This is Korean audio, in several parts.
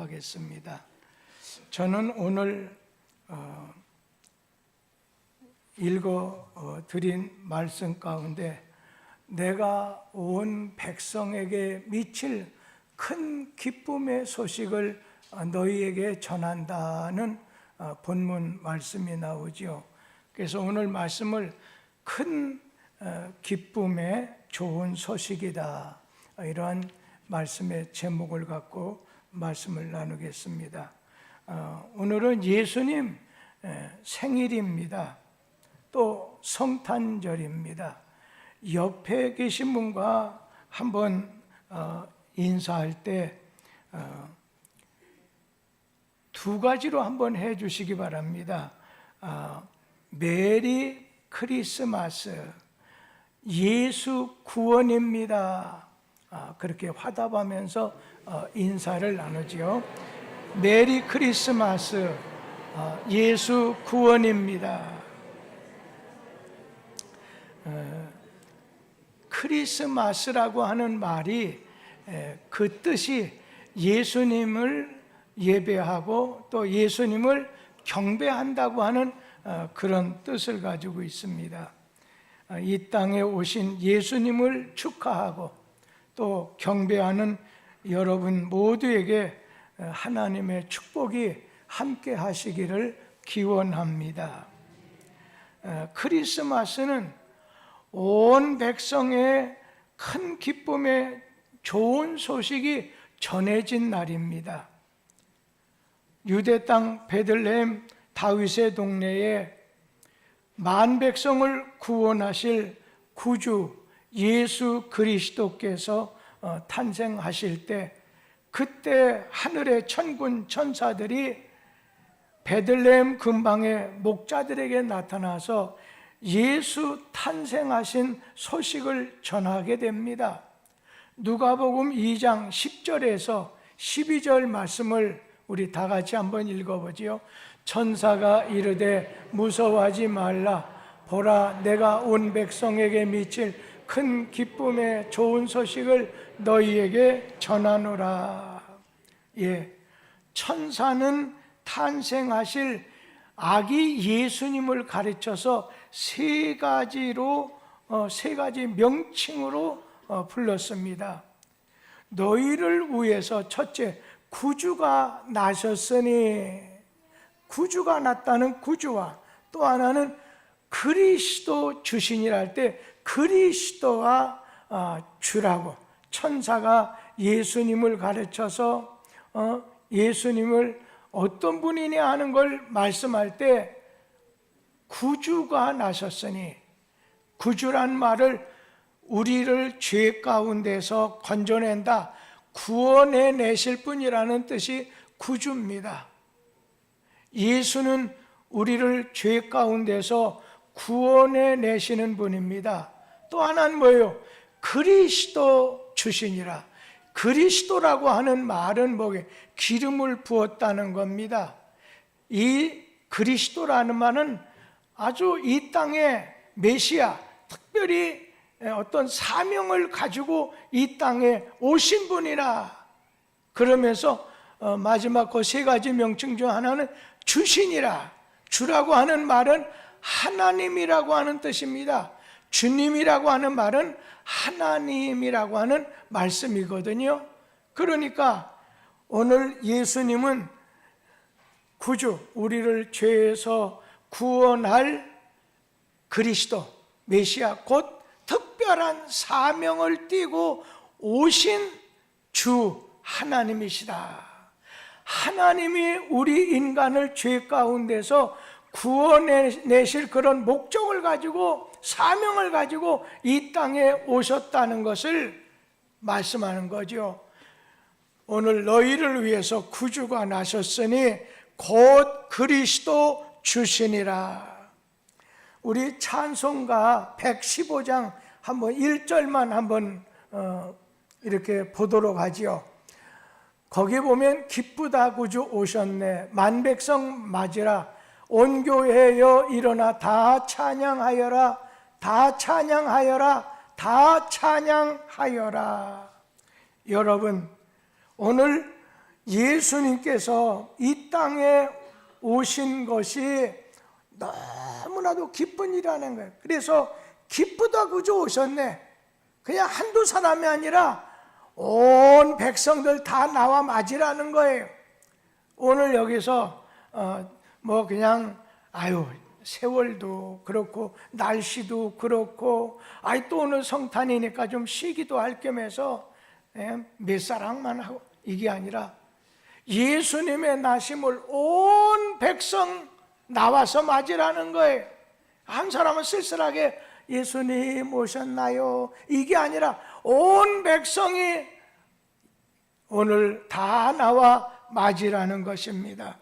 하겠습니다. 저는 오늘 읽어드린 말씀 가운데 내가 온 백성에게 미칠 큰 기쁨의 소식을 너희에게 전한다는 본문 말씀이 나오죠. 그래서 오늘 말씀을 큰 기쁨의 좋은 소식이다, 이러한 말씀의 제목을 갖고 말씀을 나누겠습니다. 오늘은 예수님 생일입니다. 또 성탄절입니다. 옆에 계신 분과 한번 인사할 때 두 가지로 한번 해 주시기 바랍니다. 메리 크리스마스, 예수 구원입니다. 그렇게 화답하면서 인사를 나누지요. 메리 크리스마스, 예수 구원입니다. 크리스마스라고 하는 말이 그 뜻이 예수님을 예배하고 또 예수님을 경배한다고 하는 그런 뜻을 가지고 있습니다. 이 땅에 오신 예수님을 축하하고 또 경배하는 여러분 모두에게 하나님의 축복이 함께 하시기를 기원합니다. 크리스마스는 온 백성의 큰 기쁨의 좋은 소식이 전해진 날입니다. 유대 땅 베들레헴 다윗의 동네에 만 백성을 구원하실 구주 예수 그리스도께서 탄생하실 때, 그때 하늘의 천군 천사들이 베들레헴 근방의 목자들에게 나타나서 예수 탄생하신 소식을 전하게 됩니다. 누가복음 2장 10절에서 12절 말씀을 우리 다 같이 한번 읽어보지요. 천사가 이르되 무서워하지 말라. 보라, 내가 온 백성에게 미칠 큰 기쁨의 좋은 소식을 너희에게 전하노라. 천사는 탄생하실 아기 예수님을 가르쳐서 세 가지 명칭으로 불렀습니다. 너희를 위해서 첫째, 구주가 나셨으니, 구주가 났다는 구주와 또 하나는 그리스도 주신이라 할 때 그리스도와 주라고 천사가 예수님을 가르쳐서 예수님을 어떤 분이냐 하는 걸 말씀할 때 구주가 나셨으니, 구주란 말을 우리를 죄 가운데서 건져낸다, 구원해 내실 분이라는 뜻이 구주입니다. 예수는 우리를 죄 가운데서 구원해 내시는 분입니다. 또 하나는 뭐예요? 그리스도 주시니라. 그리스도라고 하는 말은 뭐게? 기름을 부었다는 겁니다. 이 그리스도라는 말은 아주 이 땅에 메시아, 특별히 어떤 사명을 가지고 이 땅에 오신 분이라. 그러면서 마지막 그 세 가지 명칭 중 하나는 주신이라. 주라고 하는 말은 하나님이라고 하는 뜻입니다. 주님이라고 하는 말은 하나님이라고 하는 말씀이거든요. 그러니까 오늘 예수님은 구주, 우리를 죄에서 구원할 그리스도, 메시아, 곧 특별한 사명을 띠고 오신 주 하나님이시다. 하나님이 우리 인간을 죄 가운데서 구원해내실 그런 목적을 가지고, 사명을 가지고 이 땅에 오셨다는 것을 말씀하는 거죠. 오늘 너희를 위해서 구주가 나셨으니 곧 그리스도 주시니라. 우리 찬송가 115장 한번 1절만 한번 이렇게 보도록 하지요. 거기 보면 기쁘다 구주 오셨네, 만백성 맞으라, 온 교회여 일어나 다 찬양하여라, 다 찬양하여라, 다 찬양하여라. 여러분, 오늘 예수님께서 이 땅에 오신 것이 너무나도 기쁜 일이라는 거예요. 그래서 기쁘다 그저 오셨네. 그냥 한두 사람이 아니라 온 백성들 다 나와 맞으라는 거예요. 오늘 여기서 그냥 세월도 그렇고 날씨도 그렇고 또 오늘 성탄이니까 좀 쉬기도 할 겸해서 몇 사랑만 하고 이게 아니라 예수님의 나심을 온 백성 나와서 맞으라는 거예요. 한 사람은 쓸쓸하게 예수님 오셨나요? 이게 아니라 온 백성이 오늘 다 나와 맞으라는 것입니다.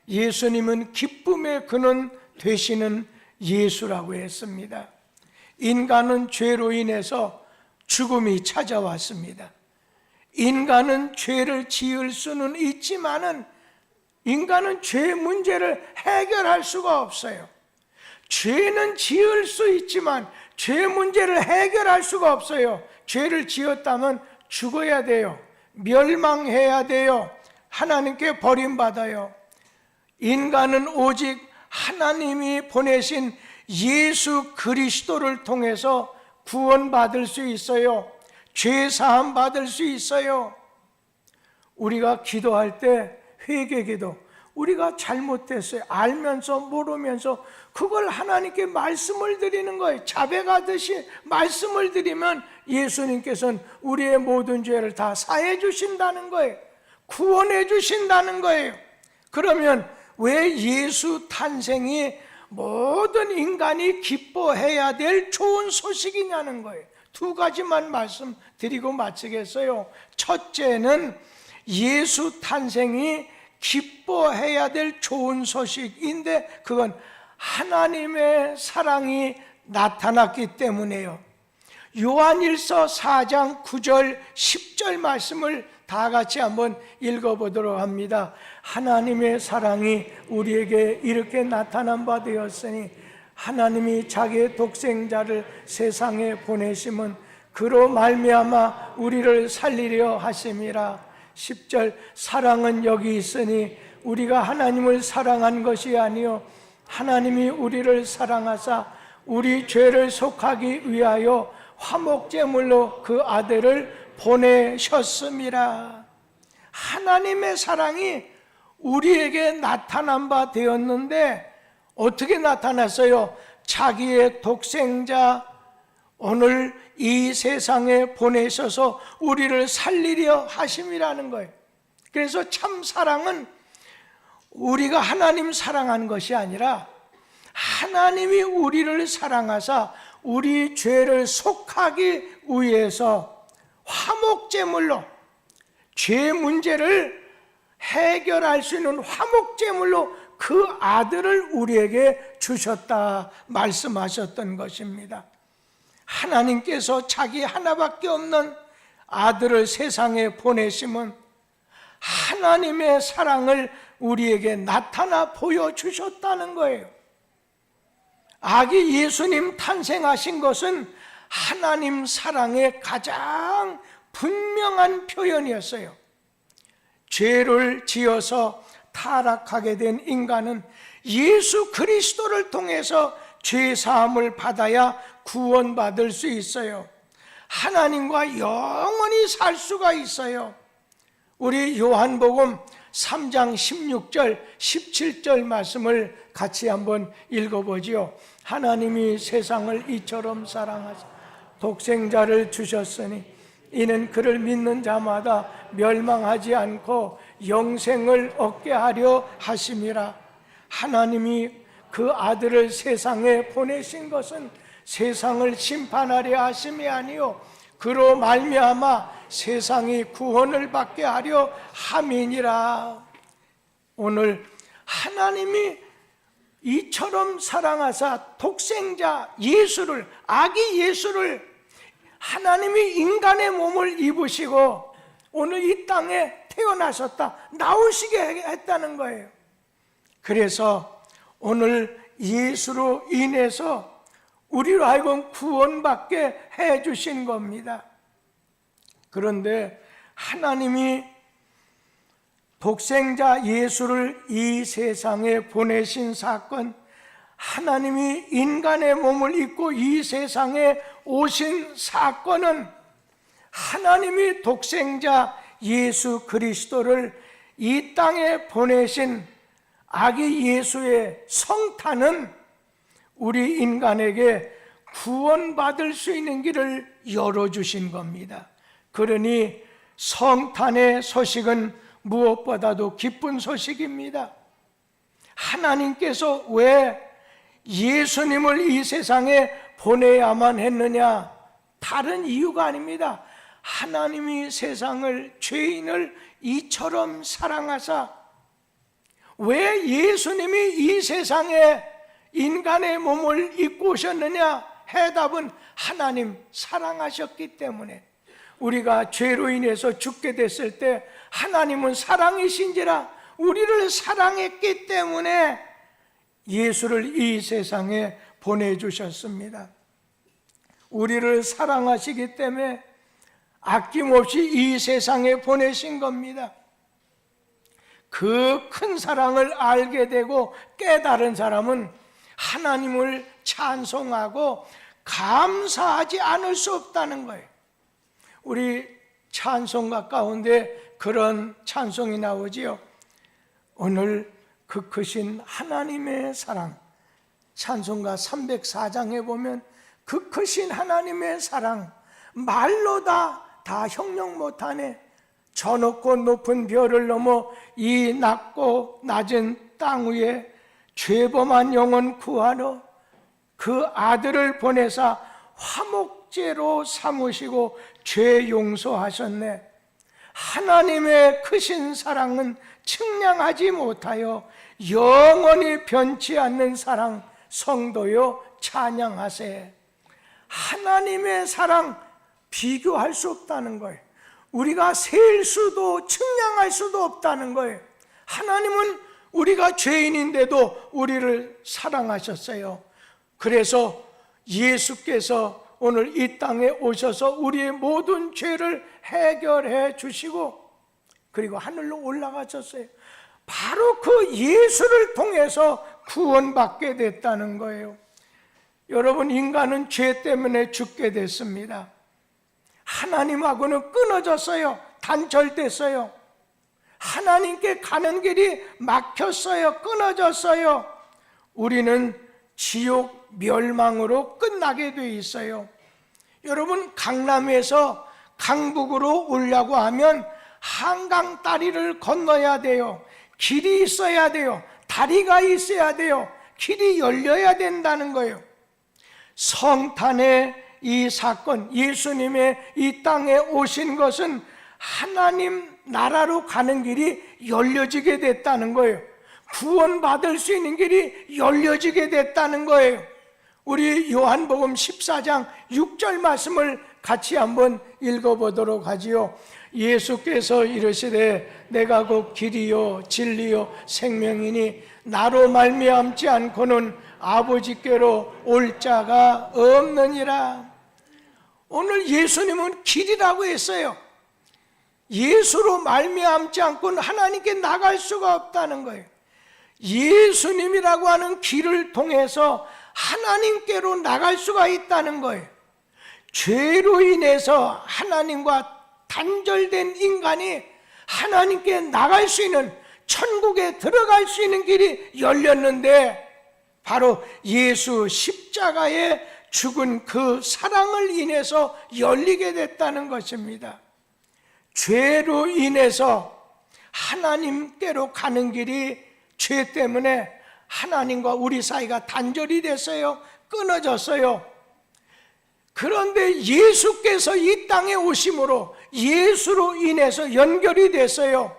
예수님은 기쁨의 근원 되시는 예수라고 했습니다. 인간은 죄로 인해서 죽음이 찾아왔습니다. 인간은 죄를 지을 수는 있지만은 인간은 죄 문제를 해결할 수가 없어요. 죄는 지을 수 있지만 죄 문제를 해결할 수가 없어요. 죄를 지었다면 죽어야 돼요. 멸망해야 돼요. 하나님께 버림받아요. 인간은 오직 하나님이 보내신 예수 그리스도를 통해서 구원받을 수 있어요. 죄 사함 받을 수 있어요. 우리가 기도할 때 회개기도, 우리가 잘못했어요. 알면서 모르면서 그걸 하나님께 말씀을 드리는 거예요. 자백하듯이 말씀을 드리면 예수님께서는 우리의 모든 죄를 다 사해 주신다는 거예요. 구원해 주신다는 거예요. 그러면 왜 예수 탄생이 모든 인간이 기뻐해야 될 좋은 소식이냐는 거예요. 두 가지만 말씀드리고 마치겠어요. 첫째는 예수 탄생이 기뻐해야 될 좋은 소식인데 그건 하나님의 사랑이 나타났기 때문에요. 요한일서 4장 9절 10절 말씀을 다 같이 한번 읽어보도록 합니다. 하나님의 사랑이 우리에게 이렇게 나타난 바 되었으니 하나님이 자기의 독생자를 세상에 보내심은 그로 말미암아 우리를 살리려 하심이라. 10절 사랑은 여기 있으니 우리가 하나님을 사랑한 것이 아니요 하나님이 우리를 사랑하사 우리 죄를 속하기 위하여 화목제물로 그 아들을 보내셨음이라. 하나님의 사랑이 우리에게 나타난 바 되었는데 어떻게 나타났어요? 자기의 독생자 오늘 이 세상에 보내셔서 우리를 살리려 하심이라는 거예요. 그래서 참 사랑은 우리가 하나님 사랑하는 것이 아니라 하나님이 우리를 사랑하사 우리 죄를 속하기 위해서 화목제물로 죄 문제를 해결할 수 있는 화목제물로 그 아들을 우리에게 주셨다 말씀하셨던 것입니다. 하나님께서 자기 하나밖에 없는 아들을 세상에 보내심은 하나님의 사랑을 우리에게 나타나 보여주셨다는 거예요. 아기 예수님 탄생하신 것은 하나님 사랑의 가장 분명한 표현이었어요. 죄를 지어서 타락하게 된 인간은 예수 그리스도를 통해서 죄 사함을 받아야 구원받을 수 있어요. 하나님과 영원히 살 수가 있어요. 우리 요한복음 3장 16절 17절 말씀을 같이 한번 읽어보지요. 하나님이 세상을 이처럼 사랑하사 독생자를 주셨으니 이는 그를 믿는 자마다 멸망하지 않고 영생을 얻게 하려 하심이라. 하나님이 그 아들을 세상에 보내신 것은 세상을 심판하려 하심이 아니요 그로 말미암아 세상이 구원을 받게 하려 함이니라. 오늘 하나님이 이처럼 사랑하사 독생자 예수를, 아기 예수를 하나님이 인간의 몸을 입으시고 오늘 이 땅에 태어나셨다, 나오시게 했다는 거예요. 그래서 오늘 예수로 인해서 우리로 하여금 구원받게 해주신 겁니다. 그런데 하나님이 독생자 예수를 이 세상에 보내신 사건, 하나님이 인간의 몸을 입고 이 세상에 오신 사건은 하나님이 독생자 예수 그리스도를 이 땅에 보내신 아기 예수의 성탄은 우리 인간에게 구원받을 수 있는 길을 열어주신 겁니다. 그러니 성탄의 소식은 무엇보다도 기쁜 소식입니다. 하나님께서 왜 예수님을 이 세상에 보내야만 했느냐? 다른 이유가 아닙니다. 하나님이 세상을, 죄인을 이처럼 사랑하사 왜 예수님이 이 세상에 인간의 몸을 입고 오셨느냐? 해답은 하나님 사랑하셨기 때문에. 우리가 죄로 인해서 죽게 됐을 때 하나님은 사랑이신지라 우리를 사랑했기 때문에 예수를 이 세상에 보내주셨습니다. 우리를 사랑하시기 때문에 아낌없이 이 세상에 보내신 겁니다. 그 큰 사랑을 알게 되고 깨달은 사람은 하나님을 찬송하고 감사하지 않을 수 없다는 거예요. 우리 찬송가 가운데 그런 찬송이 나오지요. 오늘 그 크신 하나님의 사랑, 찬송가 304장에 보면 그 크신 하나님의 사랑 말로 다 형용 못하네. 저 높고 높은 별을 넘어 이 낮고 낮은 땅 위에 죄범한 영혼 구하러 그 아들을 보내사 화목제로 삼으시고 죄 용서하셨네. 하나님의 크신 사랑은 측량하지 못하여 영원히 변치 않는 사랑, 성도여 찬양하세. 하나님의 사랑 비교할 수 없다는 거예요. 우리가 셀 수도 측량할 수도 없다는 거예요. 하나님은 우리가 죄인인데도 우리를 사랑하셨어요. 그래서 예수께서 오늘 이 땅에 오셔서 우리의 모든 죄를 해결해 주시고 그리고 하늘로 올라가셨어요. 바로 그 예수를 통해서 구원받게 됐다는 거예요. 여러분, 인간은 죄 때문에 죽게 됐습니다. 하나님하고는 끊어졌어요. 단절됐어요. 하나님께 가는 길이 막혔어요. 끊어졌어요. 우리는 지옥 멸망으로 끝나게 돼 있어요. 여러분, 강남에서 강북으로 오려고 하면 한강 다리를 건너야 돼요. 길이 있어야 돼요. 다리가 있어야 돼요. 길이 열려야 된다는 거예요. 성탄의 이 사건, 예수님의 이 땅에 오신 것은 하나님 나라로 가는 길이 열려지게 됐다는 거예요. 구원받을 수 있는 길이 열려지게 됐다는 거예요. 우리 요한복음 14장 6절 말씀을 같이 한번 읽어보도록 하지요. 예수께서 이르시되 내가 곧 길이요 진리요 생명이니 나로 말미암지 않고는 아버지께로 올 자가 없느니라. 오늘 예수님은 길이라고 했어요. 예수로 말미암지 않고는 하나님께 나갈 수가 없다는 거예요. 예수님이라고 하는 길을 통해서 하나님께로 나갈 수가 있다는 거예요. 죄로 인해서 하나님과 단절된 인간이 하나님께 나갈 수 있는, 천국에 들어갈 수 있는 길이 열렸는데 바로 예수 십자가에 죽은 그 사랑을 인해서 열리게 됐다는 것입니다. 죄로 인해서 하나님께로 가는 길이 죄 때문에 하나님과 우리 사이가 단절이 됐어요. 끊어졌어요. 그런데 예수께서 이 땅에 오심으로 예수로 인해서 연결이 됐어요.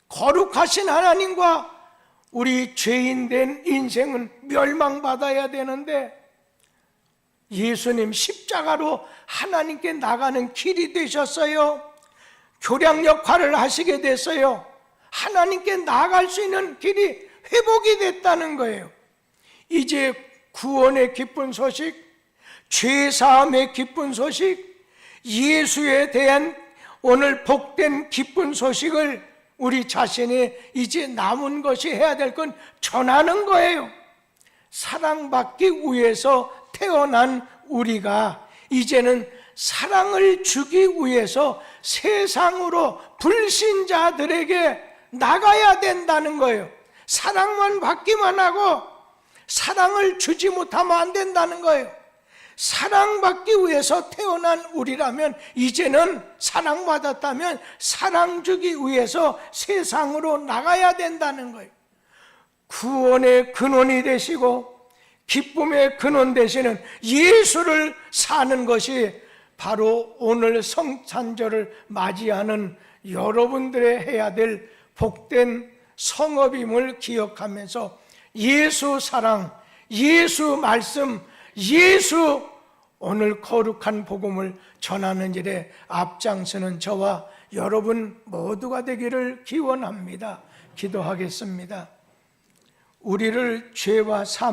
거룩하신 하나님과 우리 죄인된 인생은 멸망받아야 되는데 예수님 십자가로 하나님께 나가는 길이 되셨어요. 교량 역할을 하시게 됐어요. 하나님께 나아갈 수 있는 길이 회복이 됐다는 거예요. 이제 구원의 기쁜 소식, 죄사함의 기쁜 소식, 예수에 대한 오늘 복된 기쁜 소식을 우리 자신이 이제 남은 것이 해야 될 건 전하는 거예요. 사랑받기 위해서 태어난 우리가 이제는 사랑을 주기 위해서 세상으로 불신자들에게 나가야 된다는 거예요. 사랑만 받기만 하고 사랑을 주지 못하면 안 된다는 거예요. 사랑받기 위해서 태어난 우리라면 이제는 사랑받았다면 사랑 주기 위해서 세상으로 나가야 된다는 거예요. 구원의 근원이 되시고 기쁨의 근원 되시는 예수를 사는 것이 바로 오늘 성찬절을 맞이하는 여러분들의 해야 될 복된 성업임을 기억하면서 예수 사랑, 예수 말씀, 예수 오늘 거룩한 복음을 전하는 일에 앞장서는 저와 여러분 모두가 되기를 기원합니다. 기도하겠습니다. 우리를 죄와